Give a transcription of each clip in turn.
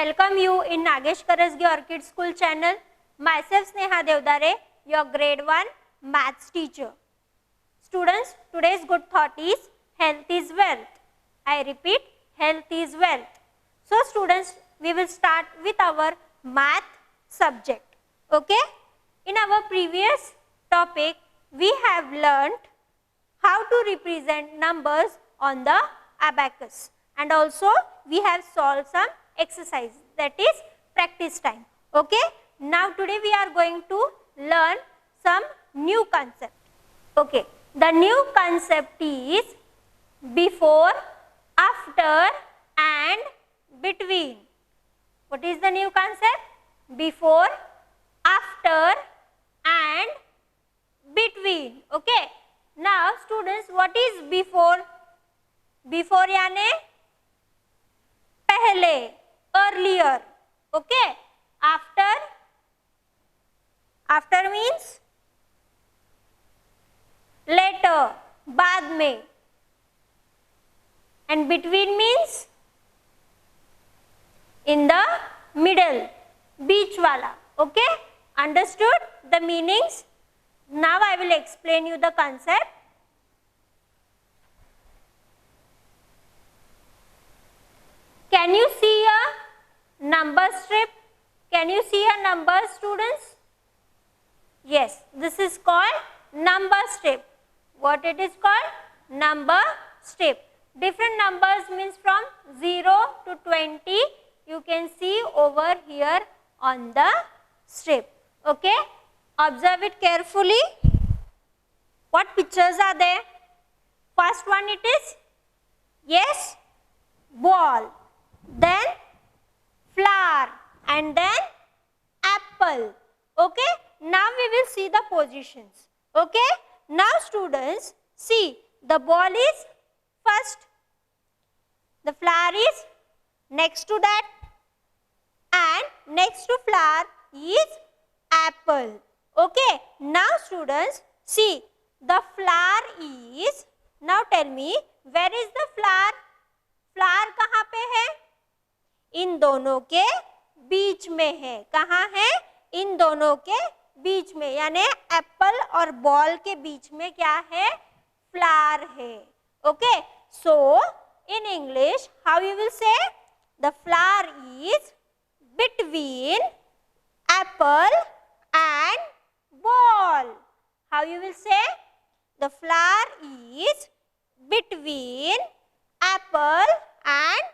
welcome you in Nagesh Karasgi Orchid School channel. Myself Sneha Devdare, your grade 1 maths teacher. Students, today's good thought is health is wealth. I repeat, health is wealth. So students, we will start with our math subject. Okay? In our previous topic, we have learnt how to represent numbers on the abacus, and also we have solved some exercise, that is practice time. Okay? Now today we are going to learn some new concept. Okay, the new concept is before, after and between. What is the new concept? Before, after and between. Okay, now students, what is before? Before यानी पहले, earlier. Okay, after means later, बाद में, and between means in the middle, बीच वाला. Okay, understood the meanings? Now I will explain you the concept. Can you see a number strip? Can you see a number, students? Yes, this is called number strip. What it is called? Number strip. Different numbers means from 0 to 20. You can see over here on the strip. Okay? Observe it carefully. What pictures are there? First one it is, yes, ball. Then flower and then apple. Okay, now we will see the positions. Okay, now students, see, the ball is first, the flower is next to that, and next to flower is apple. Okay, now students, see, the flower is, now tell me, where is the flower? Flower कहाँ पे है? इन दोनों के बीच में है. कहाँ है? इन दोनों के बीच में, यानी एप्पल और बॉल के बीच में क्या है? फ्लावर है. Okay, so in English how you will say? The flower is between Apple and ball. How you will say? The flower is between Apple and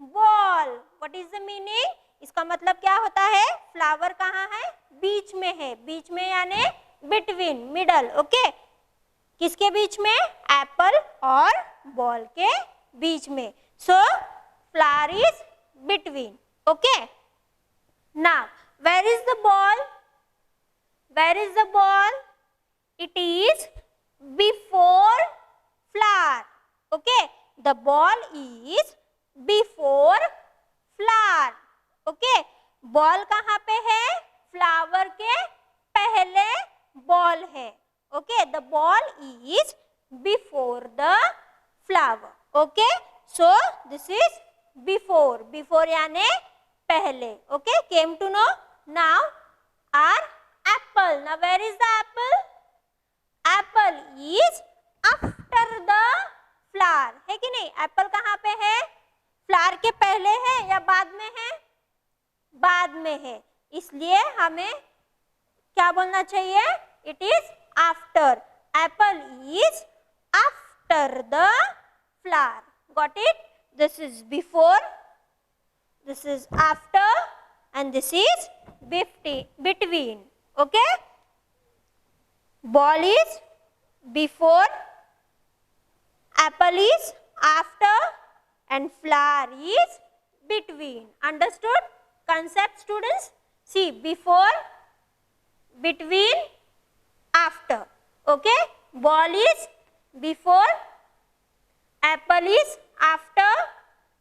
ball. What is the meaning? इसका मतलब क्या होता है? Flower कहाँ है? बीच में है. बीच में यानी बिटवीन, मिडल. ओके, किसके बीच में? एप्पल और बॉल के बीच में. So flower is between. Okay, now where is the ball? Where is the ball? It is before flower. Okay, the ball is before flower. Okay, ball कहाँ पे है? Flower के पहले बॉल है. Okay, the ball is before the flower. Okay, so this is before. Before यानी पहले. Okay, came to know. Now are apple. Now where is the apple? Apple is after the flower. है कि नहीं? Apple कहाँ पे है? Flower के पहले है या बाद में है? बाद में है. इसलिए हमें क्या बोलना चाहिए? It is after. Apple is after the flower. Got it? This is before, this is after and this is between. Okay, ball is before, apple is after and flower is between. Understood concept, students? See, before, between, after. Okay, ball is before, apple is after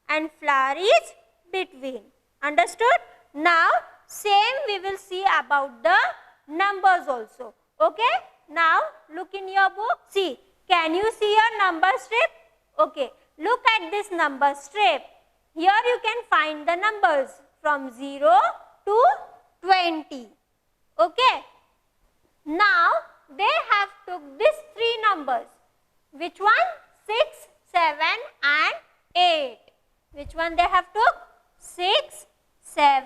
and flower is between. Understood? Now same we will see about the numbers also. Okay, now look in your book. See, can you see a number strip? Okay, look at this number strip. Here you can find the numbers from 0 to 20. Okay. Now they have took these three numbers. Which one? 6, 7 and 8. Which one they have took? 6, 7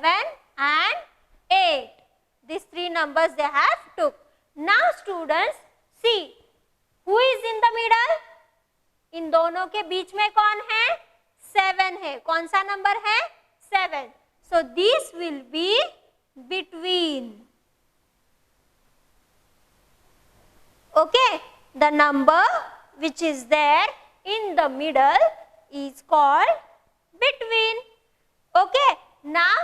and 8. These three numbers they have took. Now students see, who is in the middle? इन दोनों के बीच में कौन है? 7 है. कौन सा number है? 7. So this will be between. Okay, the number which is there in the middle is called between. Okay, now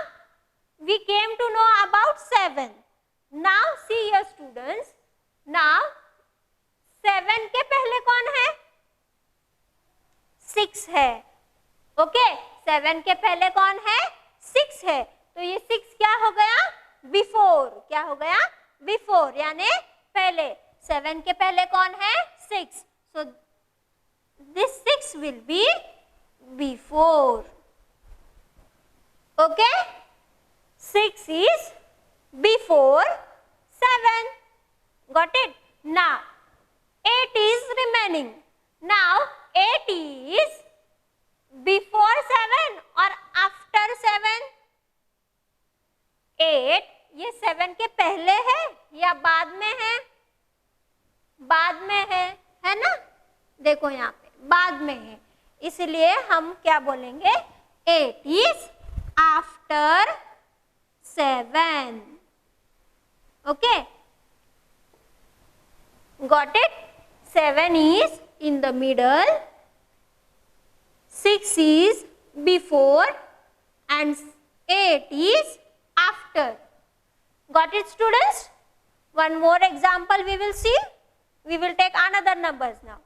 we came to know about 7. Now see your students. Now 7 के पहले कौन है? 6 है. ओके, 7 के पहले कौन है? 6 है. तो ये 6 क्या हो गया? बिफोर. क्या हो गया? बिफोर, यानी पहले. 7 के पहले कौन है? 6. So this 6 will be before. Okay, 6 is before 7. Got it? Now 8 is remaining. Now 8 is before 7 or after 7? 8 ये 7 के पहले है या बाद में है? बाद में है ना? देखो यहाँ पे बाद में है, इसलिए हम क्या बोलेंगे? 8 is after 7. Okay, got it? 7 is in the middle, 6 is before and 8 is after. Got it students? One more example we will see. We will take another numbers now.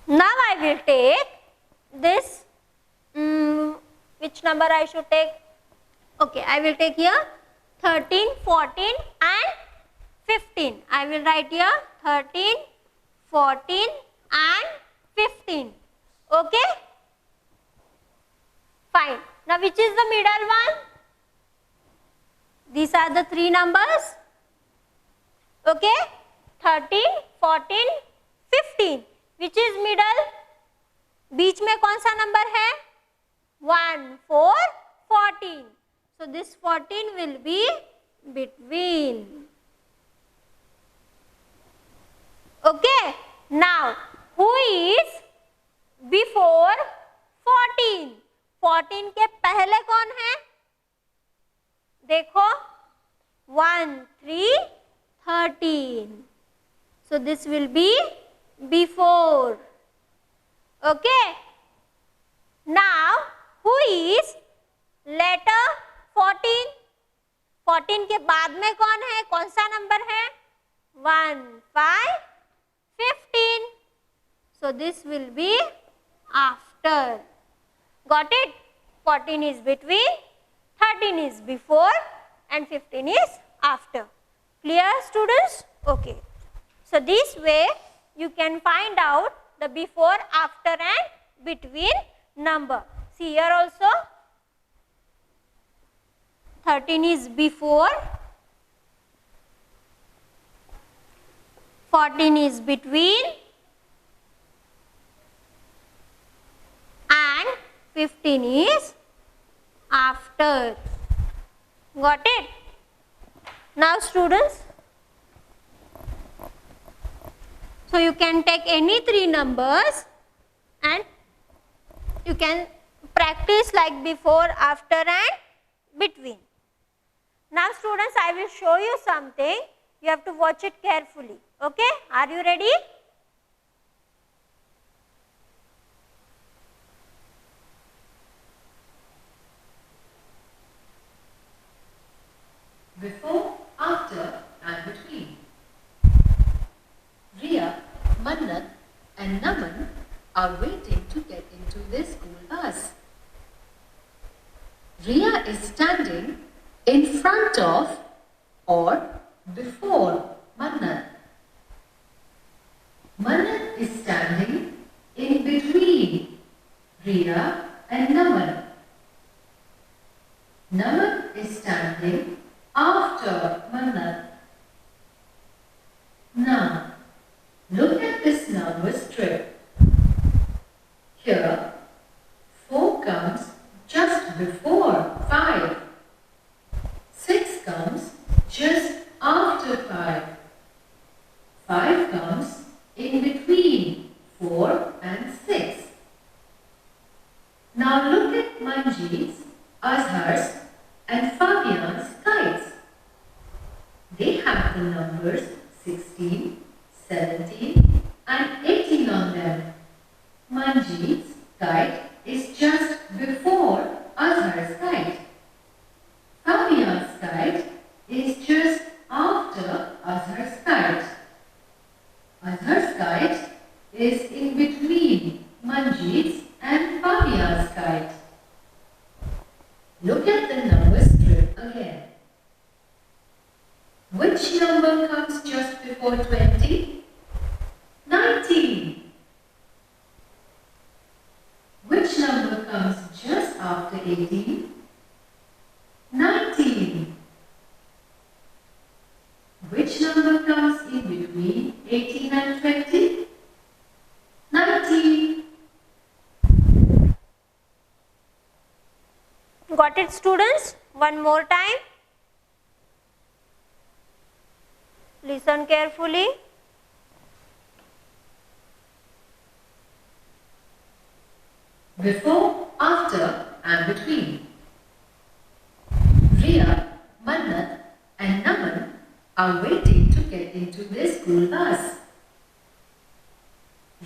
Now I will take this, which number I should take? Okay, I will take here 13, 14 and 15. I will write here 13, 14 and 15. Okay? Fine. Now which is the middle one? These are the three numbers. Okay? 13, 14, 15. Which is middle? बीच में कौन सा number है? 1, 4, 14. So this 14 will be between. Okay. Now who is before 14? 14 के पहले कौन है? देखो 1, 3, 13. So this will be before. Okay. Now who is later 14? 14 के बाद में कौन है? कौन सा नंबर है? 1, 5, 15. So this will be after. Got it? 14 is between, 13 is before and 15 is after. Clear students? Okay. So this way you can find out the before, after and between number. See here also 13 is before, 14 is between and 15 is after. Got it? Now students, so you can take any three numbers and you can practice like before, after and between. Now students, I will show you something. You have to watch it carefully. Okay? Are you ready? Before, after and between. Riya, Mannat and Naman are waiting to get into their school bus. Riya is standing in front of or before Mannat. Mannat is standing in between Riya and Naman. Naman is standing after Mannat. Now, look at this number strip. Here, 4 comes just before 5. 6 comes just after 5. 5 comes in between 4 and 6. Now look at Manjeet's, Azhar's and Fabian's kites. They have the numbers 16, 17 and 18 on them. Manjeet's kite is just before Azhar's kite. Fabian's kite is just after Azhar's kite. Azhar's kite is in between Manjeet's and Fabian's kite. Look at the number strip again. Which number comes just before 20? 19. Which number comes just after 18? 19. Which number comes in between 18 and 20? 19. Got it, students? One more time. Listen carefully. Before, after and between. Riya, Mannat and Naman are waiting to get into their school bus.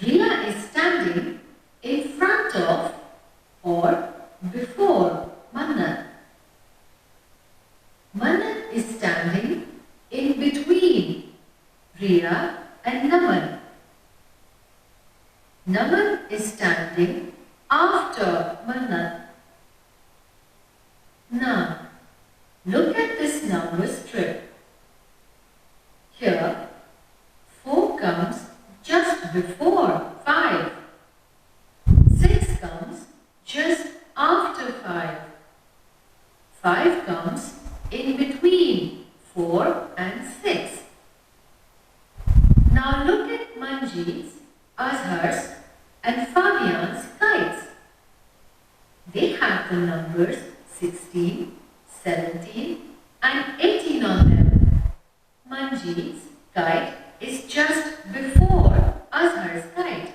Riya is standing in front of or before Mannat. Mannat is standing in between Riya and Naman. Naman is standing after Mannat. Now, look at this number strip. Here, 4 comes just before 5. 6 comes just after 5. 5 comes in between 4 and 6. Now look at Manjeet's, Azhar's and Fabian's kites. They have the numbers 16, 17 and 18 on them. Manjeet's kite is just before Azhar's kite.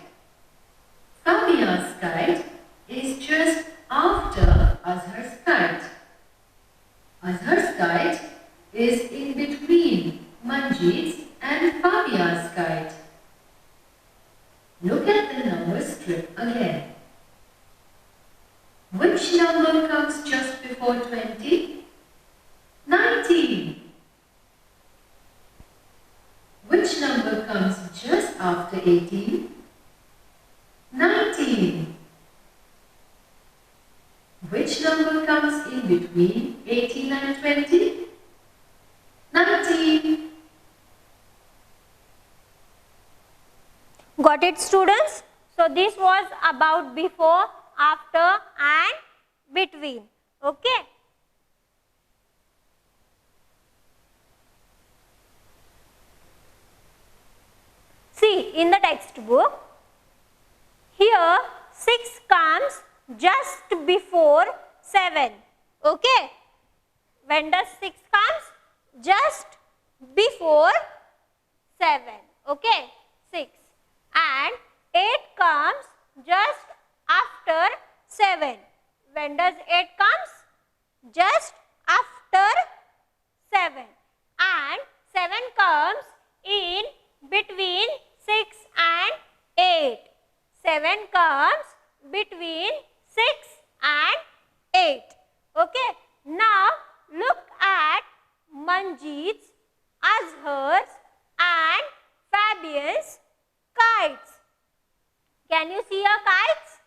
Fabian's kite is just after Azhar's kite. Azhar's kite is in between Manjeet's and Fabian's kite. Look at the number strip again. Which number comes just before 20? 19. Which number comes just after 18? 19. Which number comes in between 18 and 20? 19. Got it, students? So this was about before, after and between. Okay. See, in the textbook, here 6 comes just before 7. Okay. When does 6 comes? Just before 7. Okay. 6. And 8 comes just after 7. When does 8 comes? Just after 7. And 7 comes in between 6 and 8. 7 comes between 6 and 8. Okay. Now look at Manjeet's, Azhar's and Fabian's kites. Can you see your kites?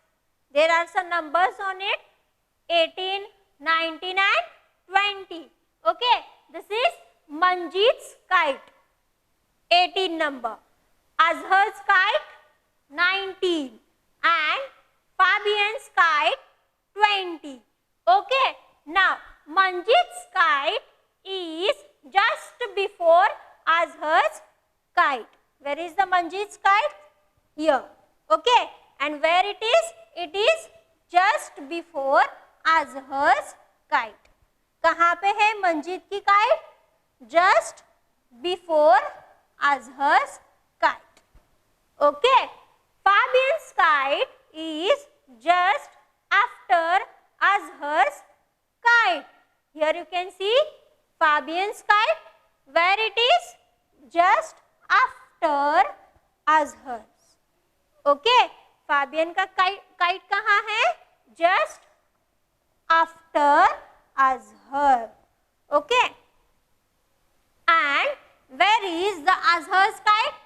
There are some numbers on it. 18, 19 and 20. Okay. This is Manjeet's kite. 18 number. Azhar's kite 19 and Fabian's kite 20. Okay. Now Manjit's kite is just before Azhar's kite. Where is the Manjit's kite? Here. Okay. And where it is? It is just before Azhar's kite. कहाँ पे है मंजीत की kite? Just before Azhar's kite. Okay. Fabian's kite is just after Azhar's kite. Here you can see Fabian's kite. Where it is? Just after Azhar's. Okay. Fabian का kite कहाँ है? Just after Azhar. Okay. And where is the Azhar's kite?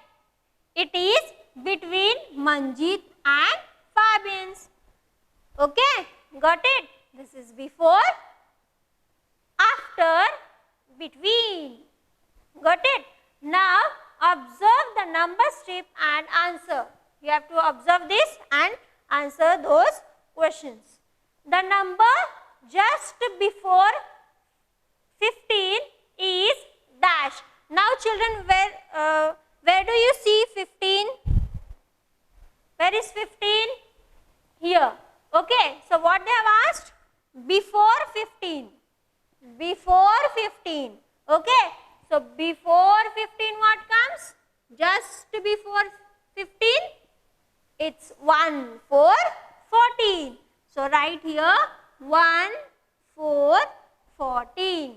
It is between Manjeet and Fabian's. Okay. Got it? This is before, after, between. Got it? Now observe the number strip and answer. You have to observe this and answer those questions. The number just before 15 is dash. Now children, where do you see 15? Where is 15? Here. Okay. So what they have asked? Before 15. Before 15. Okay. So before 15 what comes? Just before 15. It's 1, 4, 14. So write here 1, 4, 14.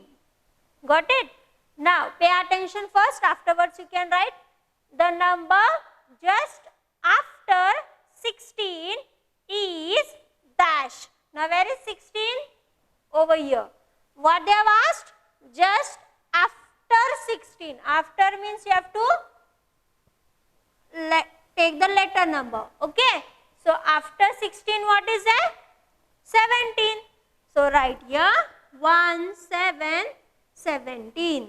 Got it? Now pay attention first, afterwards you can write. The number just after 16 is dash. Now where is 16? Over here. What they have asked? Just after 16. After means you have to take the letter number. Okay. So after 16 what is that? 17. So write here 1, 7, 17.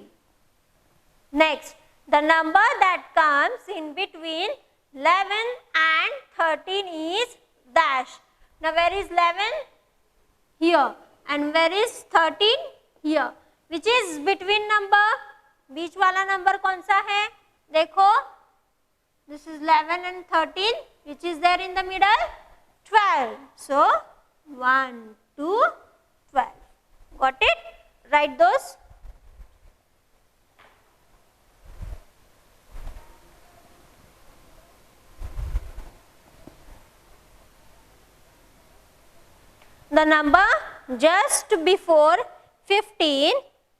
Next, the number that comes in between 11 and 13 is dash. Now where is 11? Here. And where is 13? Here. Which is between number? बीच वाला number कौन सा है? देखो. This is 11 and 13. Which is there in the middle? 12. So 1, 2, 12. Got it? Write those. The number just before 15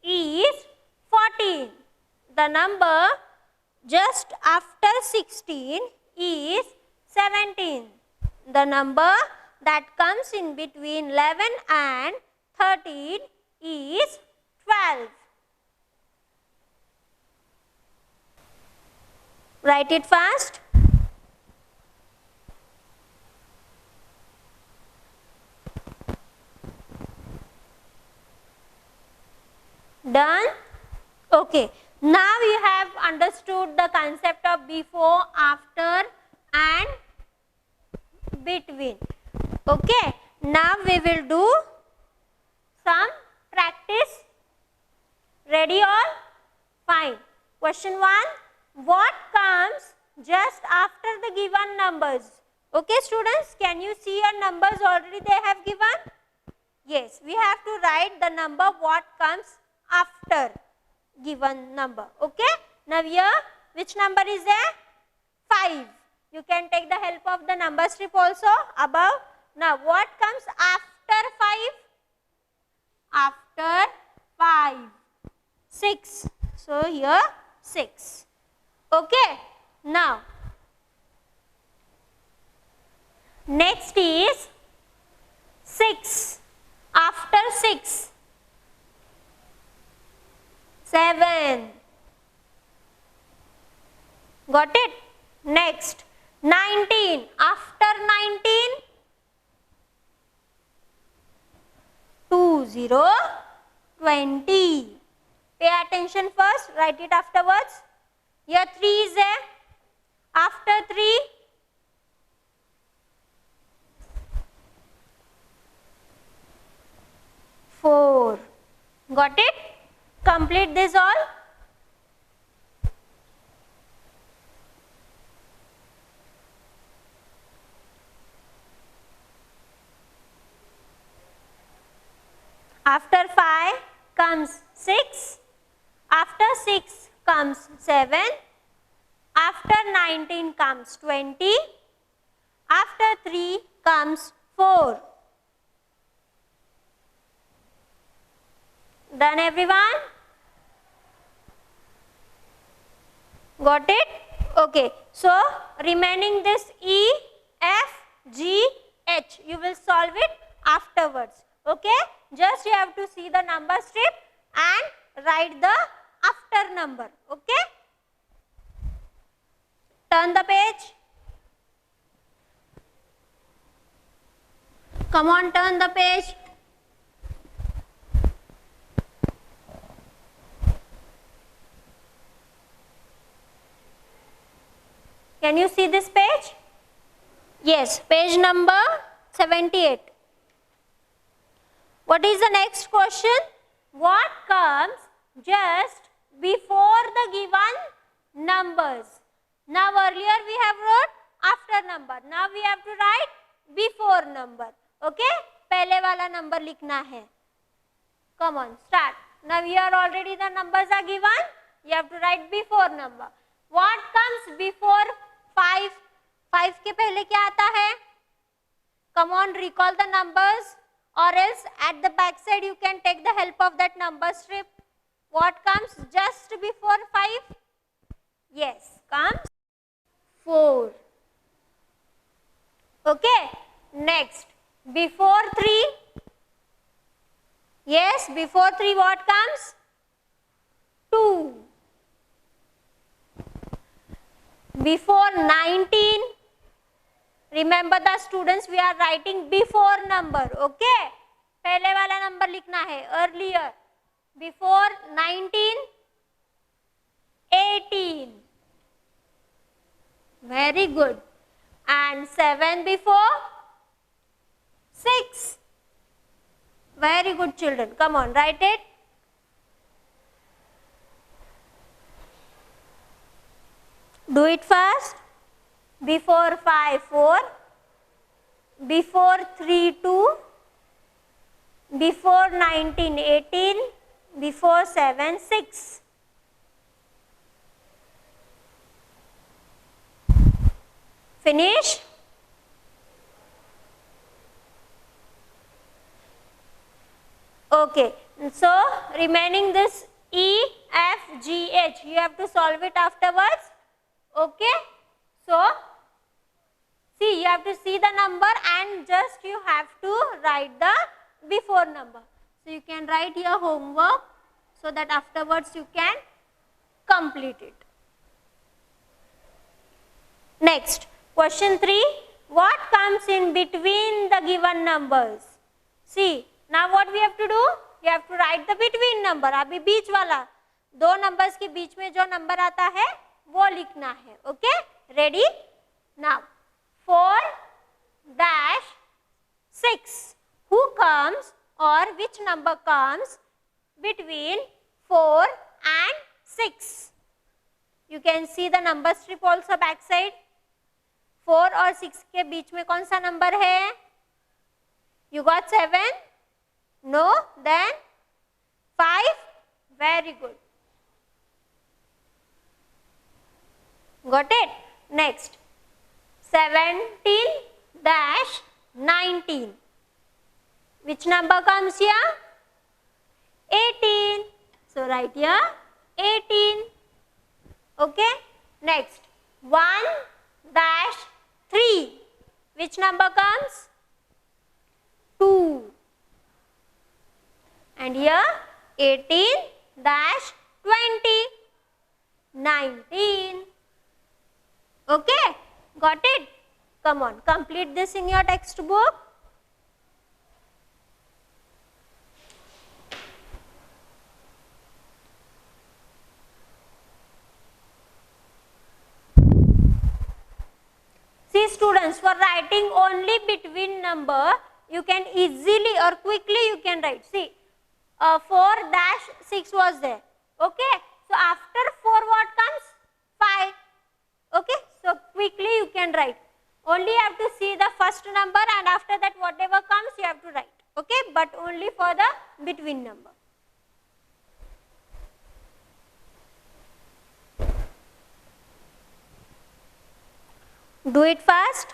is 14. The number just after 16 is 17. The number that comes in between 11 and 13 is 12. Write it fast. Done? Okay. Now you have understood the concept of before, after and between. Okay. Now we will do some practice. Ready all? Fine. Question 1. What comes just after the given numbers? Okay students, can you see your numbers already they have given? Yes, we have to write the number what comes after given number. Okay. Now here which number is there? 5. You can take the help of the number strip also above. Now what comes after 5? After 5. 6. So here 6. Okay. Now next is 6. After 6. 7. Got it? Next 19. After 19. 2, 0, 20. Pay attention first, write it afterwards. Here 3 is there. After 3. Got it? Complete this all. After 5 comes 6, after 6 comes 7, after 19 comes 20, after 3 comes 4. Done everyone? Got it? Okay. So, remaining this E, F, G, H, you will solve it afterwards. Okay? Just you have to see the number strip and write the after number. Okay? Turn the page. Come on, turn the page. Can you see this page? Yes, page number 78. What is the next question? What comes just before the given numbers? Now earlier we have wrote after number. Now we have to write before number. Okay? पहले वाला number लिखना है. Come on, start. Now here already the numbers are given. You have to write before number. What comes before 5? 5 के पहले क्या आता है? Come on, recall the numbers, or else at the back side you can take the help of that number strip. What comes just before 5? Yes, comes 4. Okay, next, before 3. Yes, before 3 what comes? 2. Before 19, remember the students, we are writing before number. Okay, पहले वाला number लिखना है, earlier. Before 19, 18. Very good. And 7 before 6. Very good children. Come on, write it. Do it fast. Before 5, 4. Before 3, 2. Before 19, 18. Before 7, 6. Finish? Okay. So, remaining this E, F, G, H, you have to solve it afterwards. Okay. So, see, you have to see the number and just you have to write the before number. So, you can write your homework so that afterwards you can complete it. Next, question 3. What comes in between the given numbers? See, now what we have to do? You have to write the between number. अभी बीच वाला, दो numbers के बीच में जो number आता है वो लिखना है. Okay? Ready? Now, 4 dash 6. Who comes or which number comes between 4 and 6? You can see the number strip also back side. 4 और 6 के बीच में कौन सा number है? You got 7? No? Then 5? Very good. Got it? Next, 17 dash 19. Which number comes here? 18. So, write here 18. Okay. Next, 1 dash 3. Which number comes? 2. And here 18 dash 20. 19. Okay, got it? Come on, complete this in your textbook. See students, for writing only between number, you can easily or quickly you can write. See, 4 dash 6 was there. Okay, so after 4 what comes? 5. Okay, so quickly you can write. Only you have to see the first number and after that whatever comes you have to write. Okay, but only for the between number. Do it fast.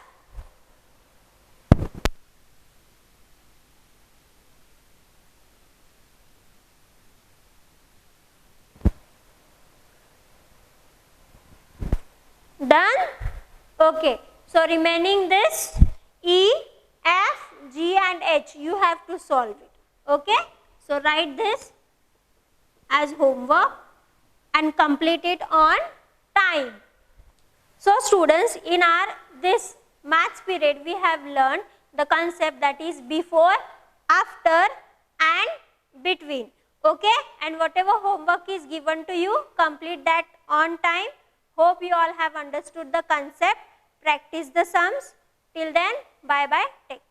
Done? Okay. So remaining this E, F, G and H you have to solve it. Okay. So write this as homework and complete it on time. So students, in our this maths period we have learned the concept that is before, after and between. Okay, and whatever homework is given to you, complete that on time. Hope you all have understood the concept. Practice the sums. Till then, bye bye. Take care.